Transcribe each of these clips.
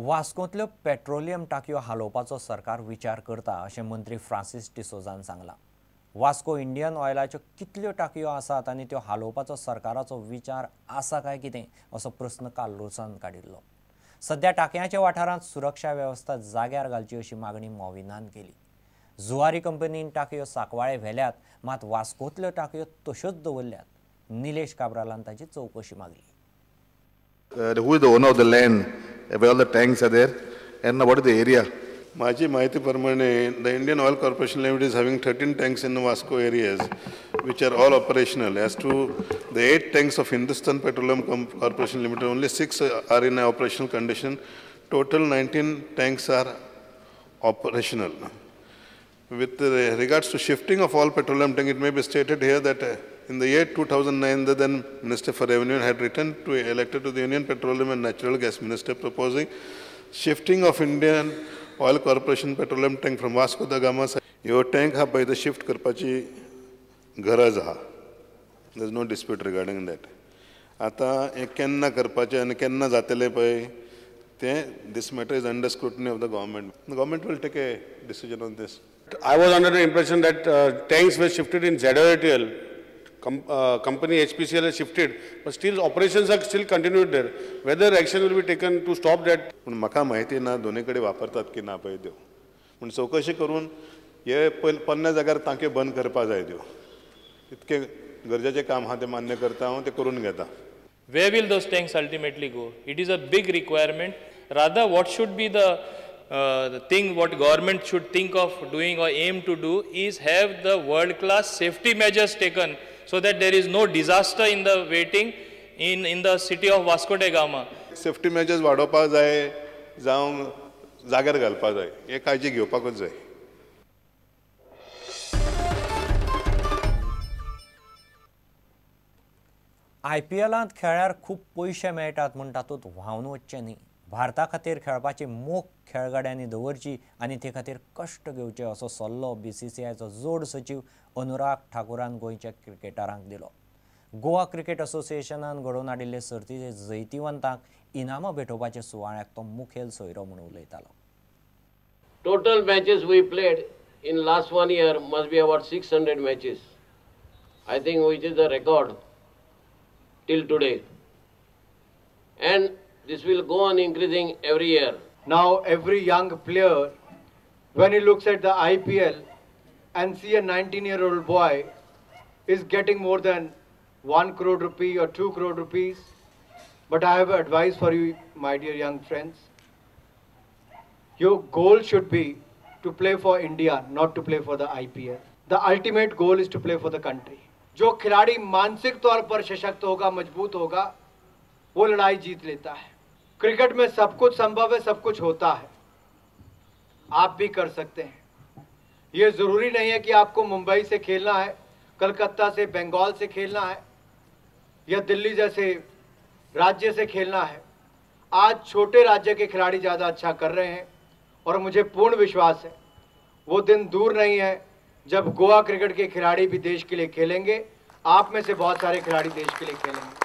वास्कोंतल्यो petroleum टाकयो हालोवपाचो सरकार विचार करता अशें मंत्री फ्रांसीस डिसोजान सांगलां. वास्को इंडियन ऑयलाच्यो कितल्यो टाकयो आसात आनी त्यो हालोवपाचो सरकाराचो विचार आसा काय कितें असो प्रस्न काल्लुसान काडिल्लो. सध्या टाकयांच्या वाठारांत सुरक्षा वेवस्था जाग्यार घालची अशी मागणी मॉविनान केली. जुवारी कंपनीन टाकयो सांकवाळे व्हेल्यात, मात वास्कोंतल्यो टाकयो तश्योच दवरल्यात. निलेश काब्रालान ताची चवकशी मागली. Who is the owner of the land where all the tanks are there, and what is the area? माझी माहिती प्रमाणे the Indian Oil Corporation Limited is having 13 tanks in the Vasco areas, which are all operational. As to the 8 tanks of Hindustan Petroleum Corporation Limited, only 6 are in operational condition. Total 19 tanks are operational. With regards to shifting of all petroleum tanks, it may be stated here that in the year 2009, the then Minister for Revenue had elected to the Union Petroleum and Natural Gas Minister proposing shifting of Indian Oil Corporation petroleum tank from Vasco da Gama. Your tank ha by the shift karpachi garaz ha. There is no dispute regarding that. Ata kenna karpache and kenna zatele pay. This matter is under scrutiny of the government. The government will take a decision on this. I was under the impression that tanks were shifted in ZOATL. Company HPCL has shifted, but still operations are still continued there. Whether action will be taken to stop that? म्हाका माहिती ना दोन्हीकडे वापरतात की ना पळय त्यो. पण चौकशी करून हे पन्ने जाग्यार टांके बंद करपा जाय त्यो. इतके गरजेचे काम हा ते मान्य करता हांव ते करून घेता. Where will those tanks ultimately go? It is a big requirement. Rather, what should be the thing what government should think of doing or aim to do is have the world-class safety measures taken so that there is no disaster in the waiting in the city of Vasco da Gama. Safety measures वाडोवपा जाय जावं जाग्यार घालपा जाय हे काळजी घेवपाकूच जाय. IPLांत खेळ्यार खूब पयशे मेळटात म्हूण तातूंत व्हांवन वचचें न्ही. भारता खातीर खेळपाची मोख खेळगड्यांनी दवरची आनी ते खातीर कश्ट घेवचे असो सल्लो BCCIचो जोड सचीव अनुराग ठाकुरान गोंयच्या क्रिकेटरांक दिलो. गोवा क्रिकेट असोसिएशनान घडोवन हाडिल्ले सर्तीचे जैतिवंतांक इनामां भेटोवपाच्या सुवाळ्याक तो मुखेल सोयरो म्हूण उलयतालो. Total matches we played in last 1 year must be about 600 matches. I think which is the record till today. And this will go on increasing every year. Now every young player, when he looks at the IPL and see a 19-year-old boy is getting more than 1 crore rupee or 2 crore rupees. But I have advice for you, my dear young friends. Your goal should be to play for India, not to play for the IPL. The ultimate goal is to play for the country. जो खिलाड़ी मानसिक तौर पर सशक्त होगा, मजबूत होगा, वो लड़ाई जीत लेता है. क्रिकेट में सब कुछ संभव है, सब कुछ होता है. आप भी कर सकते हैं. ये जरूरी नहीं है कि आपको मुंबई से खेलना है, कलकत्ता से, बंगाल से खेलना है या दिल्ली जैसे राज्य से खेलना है. आज छोटे राज्य के खिलाड़ी ज़्यादा अच्छा कर रहे हैं और मुझे पूर्ण विश्वास है वो दिन दूर नहीं है जब गोवा क्रिकेट के खिलाड़ी भी देश के लिए खेलेंगे. आप में से बहुत सारे खिलाड़ी देश के लिए खेलेंगे.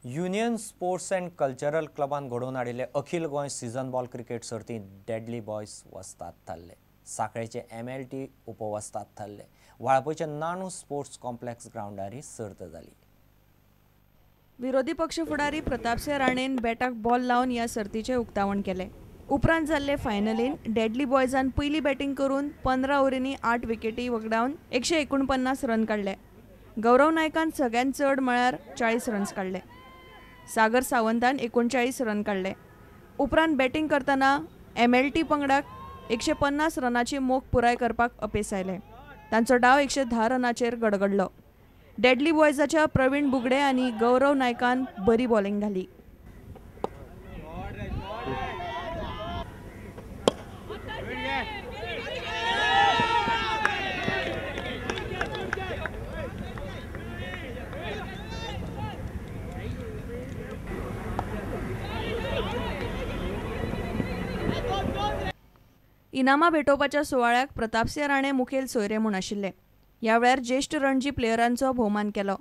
युनियन स्पोर्ट्स एंड कल्चरल क्लबान घडोवन हाडिल्ले अखिल गोंय सीझन बॉल क्रिकेट सर्तींत डेडली बॉयज वस्ताद थारले. सांखळेचे MLT उपवस्ताद थारले. वाळपयच्या नानू स्पोर्ट्स कॉम्प्लेक्स ग्राउंडार ही सर्त जाली. विरोधी पक्ष फुडारी प्रतापसिंह राणेन बॅटाक बॉल लावन ह्या सर्तीचे उक्तावण केले. उपरांत जाल्ले फायनलीन डेडली बॉयजान पयली बॅटिंग करून 15 ओव्हरींनी 8 विकेटी वगडावन 149 रन काडले. गौरव नायकान सगळ्यांत चड म्हळ्यार 40 रन्स काडले. सागर सावंतान 39 रन काडले. उपरांत बॅटिंग करतना MLT पंगडाक 150 रनाची मोख पुराय करपाक अपेस आयले. तांचो डाव 110 रनाचेर गडगडलो. डेडली बॉयजाच्या प्रवीण बुगडे आनी गौरव नायकान बरी बॉलिंग घाली. इनामां भेटोवपाच्या सुवाळ्याक प्रतापसिंह राणे मुखेल सोयरे म्हूण आशिल्ले. ह्या वेळार ज्येश्ठ रणजी प्लेयरांचो भोवमान केलो.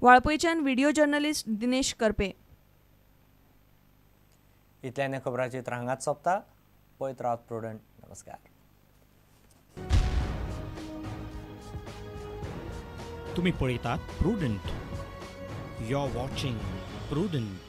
वाळपयच्यान व्हिडिओ जर्नलिस्ट दिनेश करपे. इतल्याने खबरांची चित्र हांगाच सोंपता. पळयत रावत प्रुडंट. नमस्कार. तुम्ही पळयतात Prudent. You are watching prudent.